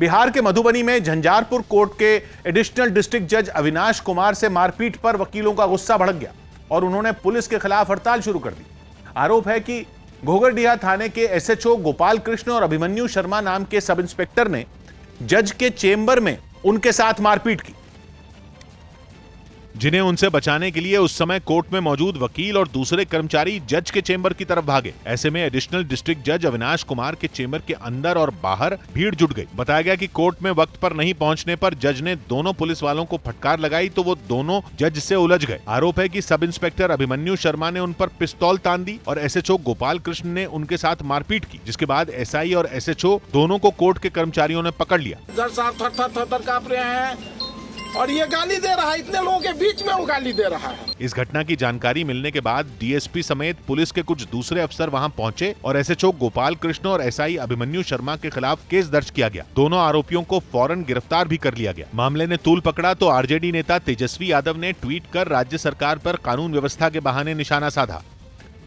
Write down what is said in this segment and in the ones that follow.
बिहार के मधुबनी में झंझारपुर कोर्ट के एडिशनल डिस्ट्रिक्ट जज अविनाश कुमार से मारपीट पर वकीलों का गुस्सा भड़क गया और उन्होंने पुलिस के खिलाफ हड़ताल शुरू कर दी। आरोप है कि घोघरडीहा थाने के एसएचओ गोपाल कृष्ण और अभिमन्यु शर्मा नाम के सब इंस्पेक्टर ने जज के चेंबर में उनके साथ मारपीट की, जिन्हें उनसे बचाने के लिए उस समय कोर्ट में मौजूद वकील और दूसरे कर्मचारी जज के चेंबर की तरफ भागे। ऐसे में एडिशनल डिस्ट्रिक्ट जज अविनाश कुमार के चेंबर के अंदर और बाहर भीड़ जुट गई। बताया गया कि कोर्ट में वक्त पर नहीं पहुंचने पर जज ने दोनों पुलिस वालों को फटकार लगाई तो वो दोनों जज से उलझ गए। आरोप है कि सब इंस्पेक्टर अभिमन्यु शर्मा ने उन पर पिस्तौल तान दी और एसएचओ गोपाल कृष्ण ने उनके साथ मारपीट की, जिसके बाद एसआई और एसएचओ दोनों को कोर्ट के कर्मचारियों ने पकड़ लिया। थर कांप रहे हैं और ये गाली दे रहा है, इतने लोगों के बीच में वो गाली दे रहा है। इस घटना की जानकारी मिलने के बाद डीएसपी समेत पुलिस के कुछ दूसरे अफसर वहां पहुंचे और एसएचओ गोपाल कृष्ण और एसआई अभिमन्यु शर्मा के खिलाफ केस दर्ज किया गया। दोनों आरोपियों को फौरन गिरफ्तार भी कर लिया गया। मामले ने तूल पकड़ा तो आरजेडी नेता तेजस्वी यादव ने ट्वीट कर राज्य सरकार पर कानून व्यवस्था के बहाने निशाना साधा।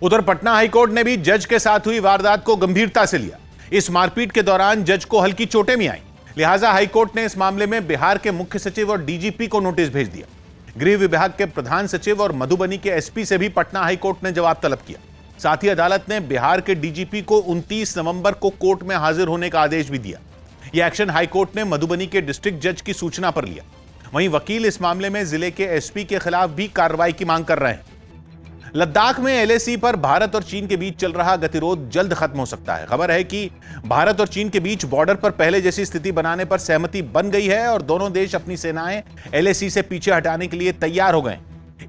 उधर पटना हाईकोर्ट ने भी जज के साथ हुई वारदात को गंभीरता से लिया। इस मारपीट के दौरान जज को हल्की चोटें भी आईं, लिहाजा हाईकोर्ट ने इस मामले में बिहार के मुख्य सचिव और डीजीपी को नोटिस भेज दिया। गृह विभाग के प्रधान सचिव और मधुबनी के एसपी से भी पटना हाईकोर्ट ने जवाब तलब किया। साथ ही अदालत ने बिहार के डीजीपी को 29 नवंबर को कोर्ट में हाजिर होने का आदेश भी दिया। यह एक्शन हाईकोर्ट ने मधुबनी के डिस्ट्रिक्ट जज की सूचना पर लिया। वहीं वकील इस मामले में जिले के एसपी के खिलाफ भी कार्रवाई की मांग कर रहे हैं। लद्दाख में एलएसी पर भारत और चीन के बीच चल रहा गतिरोध जल्द खत्म हो सकता है। खबर है कि भारत और चीन के बीच बॉर्डर पर पहले जैसी स्थिति बनाने पर सहमति बन गई है और दोनों देश अपनी सेनाएं एलएसी से पीछे हटाने के लिए तैयार हो गए।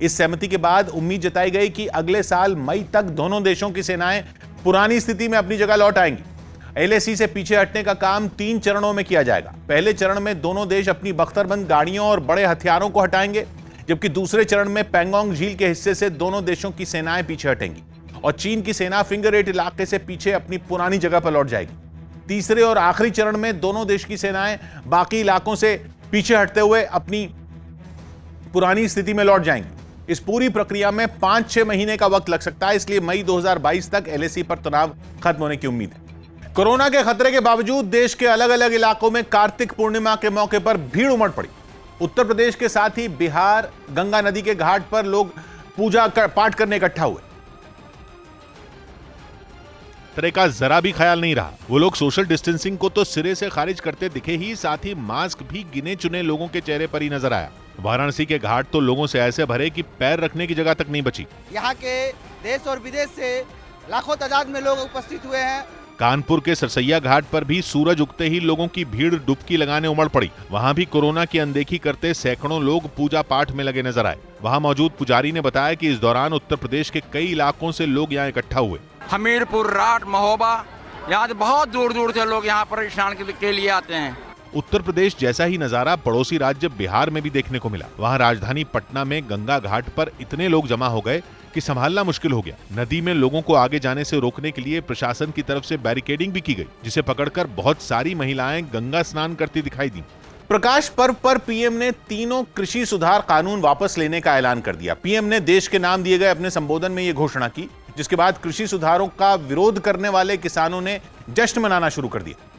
इस सहमति के बाद उम्मीद जताई गई कि अगले साल मई तक दोनों देशों की सेनाएं पुरानी स्थिति में अपनी जगह लौट आएंगी। एलएसी से पीछे हटने का काम 3 चरणों में किया जाएगा। पहले चरण में दोनों देश अपनी बख्तरबंद गाड़ियों और बड़े हथियारों को हटाएंगे, जबकि दूसरे चरण में पैंगोंग झील के हिस्से से दोनों देशों की सेनाएं पीछे हटेंगी और चीन की सेना फिंगर 8 इलाके से पीछे अपनी पुरानी जगह पर लौट जाएगी। तीसरे और आखिरी चरण में दोनों देश की सेनाएं बाकी इलाकों से पीछे हटते हुए अपनी पुरानी स्थिति में लौट जाएंगी। इस पूरी प्रक्रिया में 5-6 महीने का वक्त लग सकता है, इसलिए मई 2022 तक एलएसी पर तनाव खत्म होने की उम्मीद है। कोरोना के खतरे के बावजूद देश के अलग अलग इलाकों में कार्तिक पूर्णिमा के मौके पर भीड़ उमड़ पड़ी। उत्तर प्रदेश के साथ ही बिहार गंगा नदी के घाट पर लोग पूजा पाठ करने इकट्ठा हुए। तरह का जरा भी ख्याल नहीं रहा। वो लोग सोशल डिस्टेंसिंग को तो सिरे से खारिज करते दिखे ही, साथ ही मास्क भी गिने चुने लोगों के चेहरे पर ही नजर आया। वाराणसी के घाट तो लोगों से ऐसे भरे कि पैर रखने की जगह तक नहीं बची। यहाँ के देश और विदेश से लाखों तादाद में लोग उपस्थित हुए हैं। कानपुर के सरसैया घाट पर भी सूरज उगते ही लोगों की भीड़ डुबकी लगाने उमड़ पड़ी। वहां भी कोरोना की अनदेखी करते सैकड़ों लोग पूजा पाठ में लगे नजर आए। वहां मौजूद पुजारी ने बताया कि इस दौरान उत्तर प्रदेश के कई इलाकों से लोग यहाँ इकट्ठा हुए। हमीरपुर, राट, महोबा, यहाँ बहुत दूर दूर से लोग यहाँ पर स्नान के लिए आते हैं। उत्तर प्रदेश जैसा ही नजारा पड़ोसी राज्य बिहार में भी देखने को मिला। वहां राजधानी पटना में गंगा घाट पर इतने लोग जमा हो गए कि संभालना मुश्किल हो गया। नदी में लोगों को आगे जाने से रोकने के लिए प्रशासन की तरफ से बैरिकेडिंग भी की गई, जिसे पकड़कर बहुत सारी महिलाएं गंगा स्नान करती दिखाई दी। प्रकाश पर्व पर पीएम ने तीनों कृषि सुधार कानून वापस लेने का ऐलान कर दिया। पीएम ने देश के नाम दिए गए अपने संबोधन में यह घोषणा की, जिसके बाद कृषि सुधारों का विरोध करने वाले किसानों ने जश्न मनाना शुरू कर दिया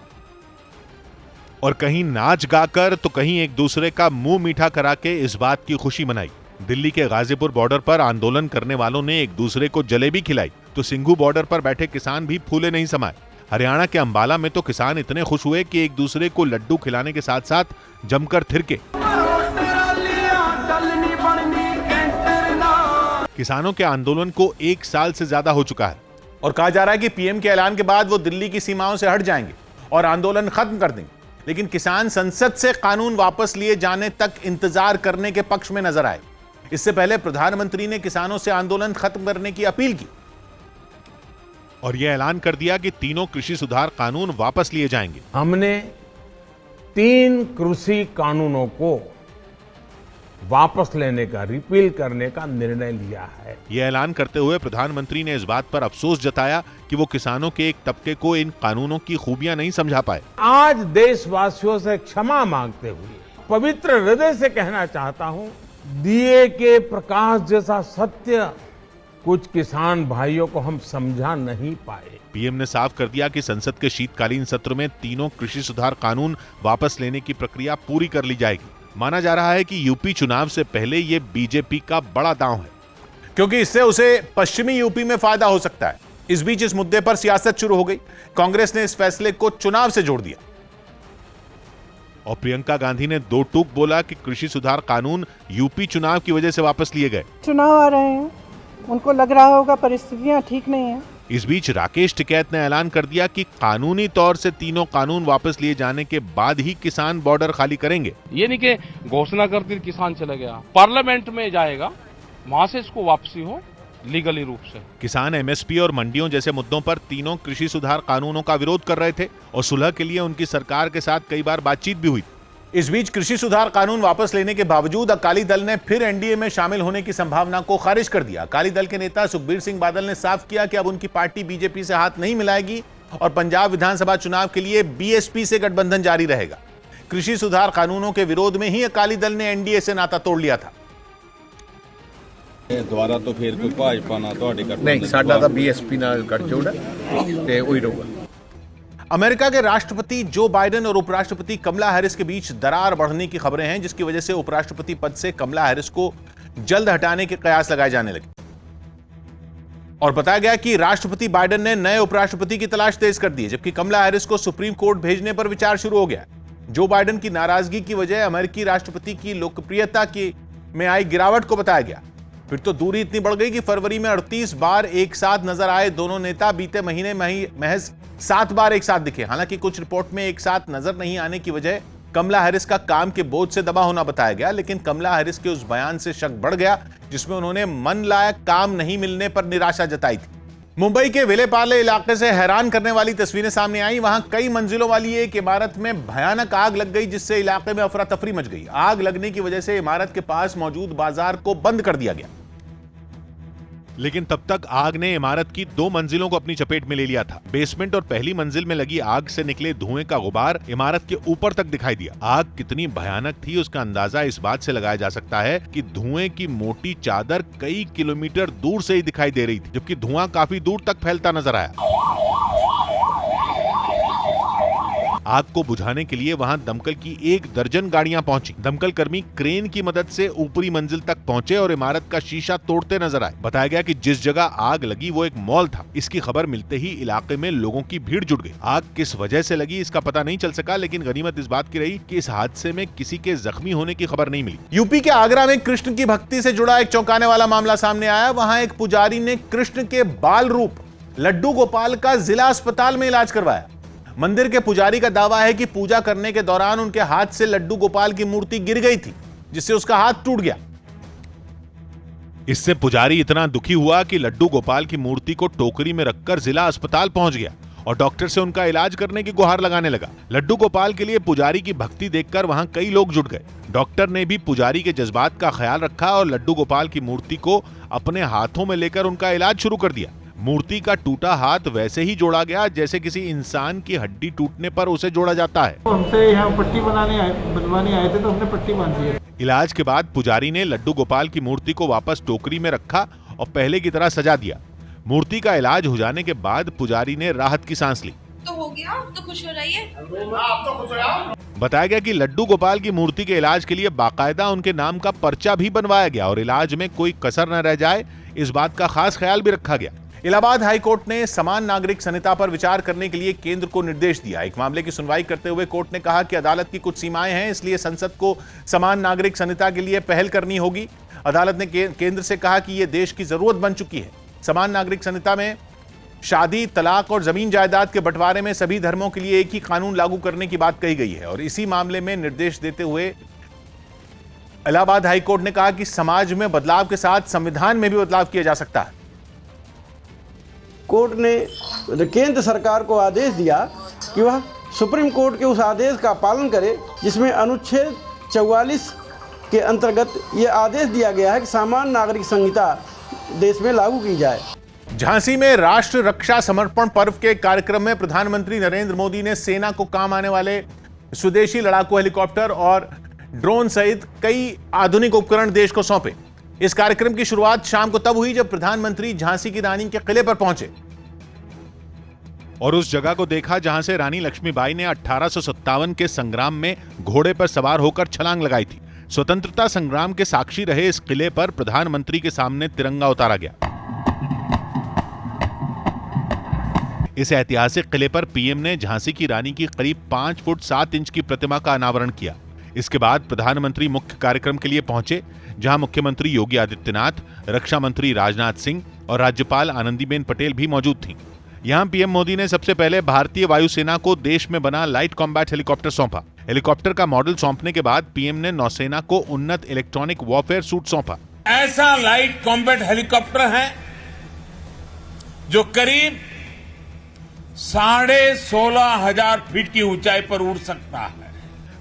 और कहीं नाच गाकर तो कहीं एक दूसरे का मुंह मीठा करा के इस बात की खुशी मनाई। दिल्ली के गाजीपुर बॉर्डर पर आंदोलन करने वालों ने एक दूसरे को जलेबी खिलाई तो सिंघू बॉर्डर पर बैठे किसान भी फूले नहीं समाये। हरियाणा के अंबाला में तो किसान इतने खुश हुए कि एक दूसरे को लड्डू खिलाने के साथ साथ जमकर थिरके। किसानों के आंदोलन को 1 साल से ज्यादा हो चुका है और कहा जा रहा है कि पीएम के ऐलान के बाद वो दिल्ली की सीमाओं से हट जाएंगे और आंदोलन खत्म कर देंगे। लेकिन किसान संसद से कानून वापस लिए जाने तक इंतजार करने के पक्ष में नजर आए। इससे पहले प्रधानमंत्री ने किसानों से आंदोलन खत्म करने की अपील की और यह ऐलान कर दिया कि तीनों कृषि सुधार कानून वापस लिए जाएंगे। हमने 3 कृषि कानूनों को वापस लेने का, रिपील करने का निर्णय लिया है। यह ऐलान करते हुए प्रधानमंत्री ने इस बात पर अफसोस जताया कि वो किसानों के एक तबके को इन कानूनों की खूबियां नहीं समझा पाए। आज देशवासियों से क्षमा मांगते हुए पवित्र हृदय से कहना चाहता हूं, दिए के प्रकाश जैसा सत्य कुछ किसान भाइयों को हम समझा नहीं पाए। पीएम ने साफ कर दिया कि संसद के शीतकालीन सत्र में तीनों कृषि सुधार कानून वापस लेने की प्रक्रिया पूरी कर ली जाएगी। माना जा रहा है कि यूपी चुनाव से पहले ये बीजेपी का बड़ा दांव है, क्योंकि इससे उसे पश्चिमी यूपी में फायदा हो सकता है। इस बीच इस मुद्दे पर सियासत शुरू हो गई। कांग्रेस ने इस फैसले को चुनाव से जोड़ दिया और प्रियंका गांधी ने दो टूक बोला कि कृषि सुधार कानून यूपी चुनाव की वजह से वापस लिए गए। चुनाव आ रहे हैं, उनको लग रहा होगा परिस्थितियां ठीक नहीं है। इस बीच राकेश टिकैत ने ऐलान कर दिया कि कानूनी तौर से तीनों कानून वापस लिए जाने के बाद ही किसान बॉर्डर खाली करेंगे। ये नहीं कि घोषणा कर दी किसान चला गया, पार्लियामेंट में जाएगा, वहां से इसको वापसी हो लीगली रूप से। किसान एमएसपी और मंडियों जैसे मुद्दों पर तीनों कृषि सुधार कानूनों का विरोध कर रहे थे और सुलह के लिए उनकी सरकार के साथ कई बार बातचीत भी हुई। इस बीच कृषि सुधार कानून वापस लेने के बावजूद अकाली दल ने फिर एनडीए में शामिल होने की संभावना को खारिज कर दिया। अकाली दल के नेता सुखबीर सिंह बादल ने साफ किया कि अब उनकी पार्टी बीजेपी से हाथ नहीं मिलाएगी और पंजाब विधानसभा चुनाव के लिए बीएसपी से गठबंधन जारी रहेगा। कृषि सुधार कानूनों के विरोध में ही अकाली दल ने एनडीए से नाता तोड़ लिया था। ਦੁਆਰਾ ਤੋਂ ਫੇਰ ਕੋਈ ਭਾਜਪਾ ਨਾਲ ਤੁਹਾਡੇ ਗੱਠ ਨਹੀਂ, ਸਾਡਾ ਤਾਂ ਬੀਐਸਪੀ ਨਾਲ ਗੱਠਜੋੜ ਹੈ ਤੇ ਉਹੀ ਰਹੂਗਾ। अमेरिका के राष्ट्रपति जो बाइडेन और उपराष्ट्रपति कमला हैरिस के बीच दरार बढ़ने की खबरें हैं, जिसकी वजह से उपराष्ट्रपति पद से कमला हैरिस को जल्द हटाने के कयास लगाए जाने लगे और बताया गया कि राष्ट्रपति बाइडेन ने नए उपराष्ट्रपति की तलाश तेज कर दी है, जबकि कमला हैरिस को सुप्रीम कोर्ट भेजने पर विचार शुरू हो गया। जो बाइडेन की नाराजगी की वजह अमेरिकी राष्ट्रपति की लोकप्रियता में आई गिरावट को बताया गया। फिर तो दूरी इतनी बढ़ गई कि फरवरी में 38 बार एक साथ नजर आए दोनों नेता बीते महीने महज 7 बार एक साथ दिखे। हालांकि कुछ रिपोर्ट में एक साथ नजर नहीं आने की वजह कमला हैरिस का काम के बोझ से दबा होना बताया गया, लेकिन कमला हैरिस के उस बयान से शक बढ़ गया जिसमें उन्होंने मन लायक काम नहीं मिलने पर निराशा जताई थी। मुंबई के विलेपार्ले इलाके से हैरान करने वाली तस्वीरें सामने आई। वहां कई मंजिलों वाली एक इमारत में भयानक आग लग गई, जिससे इलाके में अफरा तफरी मच गई। आग लगने की वजह से इमारत के पास मौजूद बाजार को बंद कर दिया गया, लेकिन तब तक आग ने इमारत की 2 मंजिलों को अपनी चपेट में ले लिया था। बेसमेंट और पहली मंजिल में लगी आग से निकले धुएं का गुबार इमारत के ऊपर तक दिखाई दिया। आग कितनी भयानक थी उसका अंदाजा इस बात से लगाया जा सकता है कि धुएं की मोटी चादर कई किलोमीटर दूर से ही दिखाई दे रही थी, जबकि धुआं काफी दूर तक फैलता नजर आया। आग को बुझाने के लिए वहां दमकल की 1 दर्जन गाड़ियां पहुंची। दमकल कर्मी क्रेन की मदद से ऊपरी मंजिल तक पहुंचे और इमारत का शीशा तोड़ते नजर आए। बताया गया कि जिस जगह आग लगी वो एक मॉल था। इसकी खबर मिलते ही इलाके में लोगों की भीड़ जुट गई। आग किस वजह से लगी इसका पता नहीं चल सका, लेकिन गनीमत इस बात की रही कि इस हादसे में किसी के जख्मी होने की खबर नहीं मिली। यूपी के आगरा में कृष्ण की भक्ति से जुड़ा एक चौंकाने वाला मामला सामने आया। वहां एक पुजारी ने कृष्ण के बाल रूप लड्डू गोपाल का जिला अस्पताल में इलाज करवाया। मंदिर के पुजारी का दावा है कि पूजा करने के दौरान उनके हाथ से लड्डू गोपाल की मूर्ति गिर गई थी, जिससे उसका हाथ टूट गया। इससे पुजारी इतना दुखी हुआ कि लड्डू गोपाल की मूर्ति को टोकरी में रखकर जिला अस्पताल पहुंच गया और डॉक्टर से उनका इलाज करने की गुहार लगाने लगा। लड्डू गोपाल के लिए पुजारी की भक्ति देखकर वहां कई लोग जुट गए। डॉक्टर ने भी पुजारी के जज्बात का ख्याल रखा और लड्डू गोपाल की मूर्ति को अपने हाथों में लेकर उनका इलाज शुरू कर दिया। मूर्ति का टूटा हाथ वैसे ही जोड़ा गया जैसे किसी इंसान की हड्डी टूटने पर उसे जोड़ा जाता है। हमसे यहाँ पट्टी बनवाने आए थे तो हमने पट्टी बांध दी। इलाज के बाद पुजारी ने लड्डू गोपाल की मूर्ति को वापस टोकरी में रखा और पहले की तरह सजा दिया। मूर्ति का इलाज हो जाने के बाद पुजारी ने राहत की सांस ली। तो हो गया, अब तो खुश हो जाइए। बताया गया कि लड्डू गोपाल की मूर्ति के इलाज के लिए बाकायदा उनके नाम का पर्चा भी बनवाया गया और इलाज में कोई कसर न रह जाए इस बात का खास ख्याल भी रखा गया। इलाहाबाद हाईकोर्ट ने समान नागरिक संहिता पर विचार करने के लिए केंद्र को निर्देश दिया। एक मामले की सुनवाई करते हुए कोर्ट ने कहा कि अदालत की कुछ सीमाएं हैं, इसलिए संसद को समान नागरिक संहिता के लिए पहल करनी होगी। अदालत ने केंद्र से कहा कि यह देश की जरूरत बन चुकी है। समान नागरिक संहिता में शादी, तलाक और जमीन जायदाद के बंटवारे में सभी धर्मों के लिए एक ही कानून लागू करने की बात कही गई है और इसी मामले में निर्देश देते हुए इलाहाबाद हाईकोर्ट ने कहा कि समाज में बदलाव के साथ संविधान में भी बदलाव किया जा सकता है। कोर्ट ने केंद्र सरकार को आदेश दिया कि वह सुप्रीम कोर्ट के उस आदेश का पालन करे जिसमें अनुच्छेद 44 के अंतर्गत यह आदेश दिया गया है कि समान नागरिक संहिता देश में लागू की जाए। झांसी में राष्ट्र रक्षा समर्पण पर्व के कार्यक्रम में प्रधानमंत्री नरेंद्र मोदी ने सेना को काम आने वाले स्वदेशी लड़ाकू हेलीकॉप्टर और ड्रोन सहित कई आधुनिक उपकरण देश को सौंपे। इस कार्यक्रम की शुरुआत शाम को तब हुई जब प्रधानमंत्री झांसी की रानी के किले पर पहुंचे और उस जगह को देखा जहां से रानी लक्ष्मीबाई ने 1857 के संग्राम में घोड़े पर सवार होकर छलांग लगाई थी। स्वतंत्रता संग्राम के साक्षी रहे इस किले पर प्रधानमंत्री के सामने तिरंगा उतारा गया। इस ऐतिहासिक किले पर पीएम ने झांसी की रानी की करीब 5 फुट 7 इंच की प्रतिमा का अनावरण किया। इसके बाद प्रधानमंत्री मुख्य कार्यक्रम के लिए पहुंचे, जहां मुख्यमंत्री योगी आदित्यनाथ, रक्षा मंत्री राजनाथ सिंह और राज्यपाल आनंदीबेन पटेल भी मौजूद थीं। यहां पीएम मोदी ने सबसे पहले भारतीय वायुसेना को देश में बना लाइट कॉम्बैट हेलीकॉप्टर सौंपा। हेलीकॉप्टर का मॉडल सौंपने के बाद पीएम ने नौसेना को उन्नत इलेक्ट्रॉनिक वॉरफेयर सूट सौंपा। ऐसा लाइट कॉम्बैट हेलीकॉप्टर है जो करीब 16,500 फीट की ऊंचाई पर उड़ सकता है।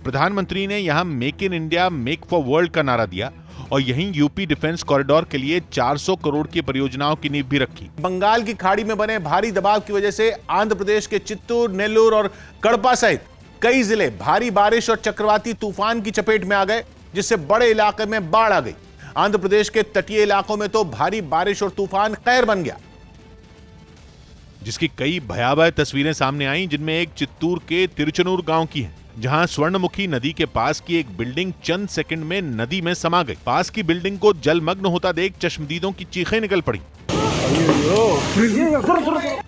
प्रधानमंत्री ने यहां make in India make for world का नारा दिया और यहीं यूपी डिफेंस कॉरिडोर के लिए 400 करोड़ की परियोजनाओं की नींव भी रखी। बंगाल की खाड़ी में बने भारी दबाव की वजह से आंध्र प्रदेश के चित्तूर, नेल्लोर और कड़पा सहित कई जिले भारी बारिश और चक्रवाती तूफान की चपेट में आ गए, जिससे बड़े इलाके में बाढ़ आ गई। आंध्र प्रदेश के तटीय इलाकों में तो भारी बारिश और तूफान कहर बन गया, जिसकी कई भयावह तस्वीरें सामने आईं, जिनमें एक चित्तूर के तिरुचनूर गांव की है, जहां स्वर्णमुखी नदी के पास की एक बिल्डिंग चंद सेकंड में नदी में समा गई। पास की बिल्डिंग को जलमग्न होता देख चश्मदीदों की चीखें निकल पड़ी।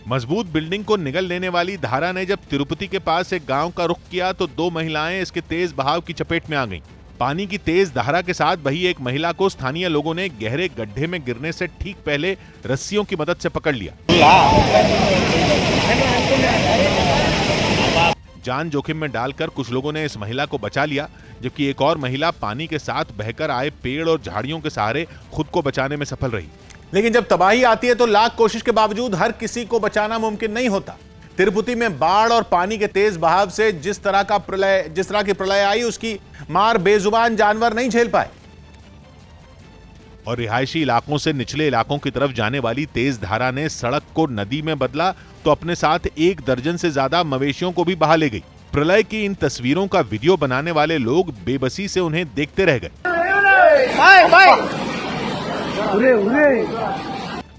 मजबूत बिल्डिंग को निगल लेने वाली धारा ने जब तिरुपति के पास एक गांव का रुख किया तो 2 महिलाएं इसके तेज बहाव की चपेट में आ गईं। पानी की तेज धारा के साथ बही एक महिला को स्थानीय लोगों ने गहरे गड्ढे में गिरने से ठीक पहले रस्सियों की मदद से पकड़ लिया। जान जोखिम में डालकर कुछ लोगों ने इस महिला को बचा लिया, जबकि एक और महिला पानी के साथ बहकर आए पेड़ और झाड़ियों के सहारे खुद को बचाने में सफल रही। लेकिन जब तबाही आती है तो लाख कोशिश के बावजूद हर किसी को बचाना मुमकिन नहीं होता। तिरुपति में बाढ़ और पानी के तेज बहाव से जिस तरह की प्रलय आई, उसकी मार बेजुबान जानवर नहीं झेल पाए। और रिहायशी इलाकों से निचले इलाकों की तरफ जाने वाली तेज धारा ने सड़क को नदी में बदला तो अपने साथ 1 दर्जन से ज्यादा मवेशियों को भी बहा ले गई। प्रलय की इन तस्वीरों का वीडियो बनाने वाले लोग बेबसी से उन्हें देखते रह गए।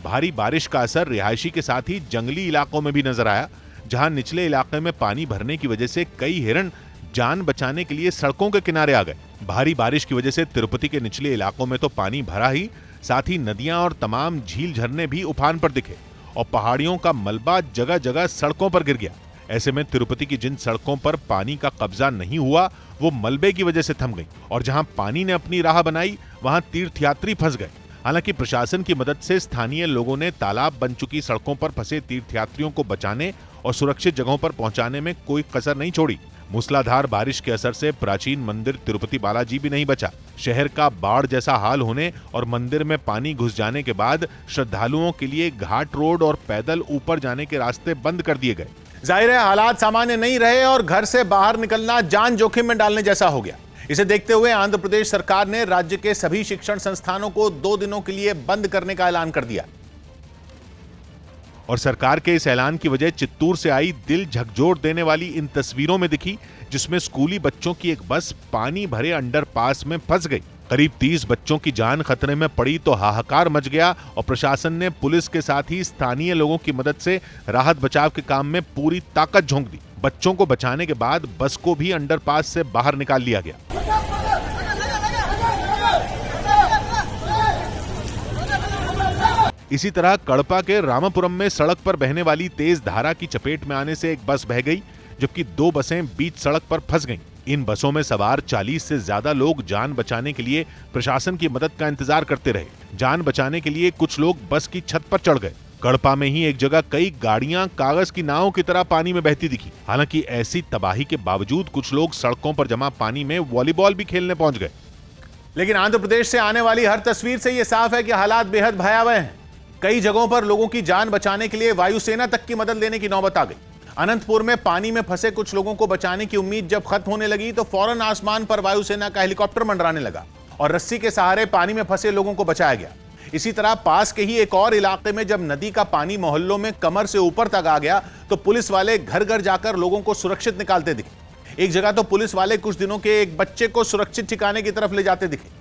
भारी बारिश का असर रिहायशी के साथ ही जंगली इलाकों में भी नजर आया, जहां निचले इलाके में पानी भरने की वजह से कई हिरण जान बचाने के लिए सड़कों के किनारे आ गए। भारी बारिश की वजह से तिरुपति के निचले इलाकों में तो पानी भरा ही, साथ ही नदियां और तमाम झील झरने भी उफान पर दिखे और पहाड़ियों का मलबा जगह जगह सड़कों पर गिर गया। ऐसे में तिरुपति की जिन सड़कों पर पानी का कब्जा नहीं हुआ वो मलबे की वजह से थम गई और जहां पानी ने अपनी राह बनाई वहां तीर्थयात्री फंस गए। हालांकि प्रशासन की मदद से स्थानीय लोगों ने तालाब बन चुकी सड़कों पर फंसे तीर्थयात्रियों को बचाने और सुरक्षित जगहों पर पहुंचाने में कोई कसर नहीं छोड़ी। मूसलाधार बारिश के असर से प्राचीन मंदिर तिरुपति बालाजी भी नहीं बचा। शहर का बाढ़ जैसा हाल होने और मंदिर में पानी घुस जाने के बाद श्रद्धालुओं के लिए घाट रोड और पैदल ऊपर जाने के रास्ते बंद कर दिए गए। जाहिर है हालात सामान्य नहीं रहे और घर से बाहर निकलना जान जोखिम में डालने जैसा हो गया। इसे देखते हुए आंध्र प्रदेश सरकार ने राज्य के सभी शिक्षण संस्थानों को 2 दिनों के लिए बंद करने का ऐलान कर दिया। और सरकार के इस ऐलान की वजह चित्तूर से आई दिल झकझोर देने वाली इन तस्वीरों में दिखी, जिसमें स्कूली बच्चों की एक बस पानी भरे अंडरपास में फंस गई। करीब 30 बच्चों की जान खतरे में पड़ी तो हाहाकार मच गया और प्रशासन ने पुलिस के साथ ही स्थानीय लोगों की मदद से राहत बचाव के काम में पूरी ताकत झोंक दी। बच्चों को बचाने के बाद बस को भी अंडरपास से बाहर निकाल लिया गया। इसी तरह कड़पा के रामापुरम में सड़क पर बहने वाली तेज धारा की चपेट में आने से एक बस बह गई, जबकि 2 बसें बीच सड़क पर फंस गईं। इन बसों में सवार 40 से ज्यादा लोग जान बचाने के लिए प्रशासन की मदद का इंतजार करते रहे। जान बचाने के लिए कुछ लोग बस की छत पर चढ़ गए। कड़पा में ही एक जगह कई गाड़ियां कागज की नावों की तरह पानी में बहती दिखी। हालांकि ऐसी तबाही के बावजूद कुछ लोग सड़कों पर जमा पानी में वॉलीबॉल भी खेलने पहुंच गए। लेकिन आंध्र प्रदेश से आने वाली हर तस्वीर से यह साफ है कि हालात बेहद भयावह हैं। कई जगहों पर लोगों की जान बचाने के लिए वायुसेना तक की मदद लेने की नौबत आ गई। अनंतपुर में पानी में फंसे कुछ लोगों को बचाने की उम्मीद जब खत्म होने लगी तो फौरन आसमान पर वायुसेना का हेलीकॉप्टर मंडराने लगा और रस्सी के सहारे पानी में फंसे लोगों को बचाया गया। इसी तरह पास के ही एक और इलाके में जब नदी का पानी मोहल्लों में कमर से ऊपर तक आ गया तो पुलिस वाले घर घर जाकर लोगों को सुरक्षित निकालते दिखे। एक जगह तो पुलिस वाले कुछ दिनों के एक बच्चे को सुरक्षित ठिकाने की तरफ ले जाते दिखे।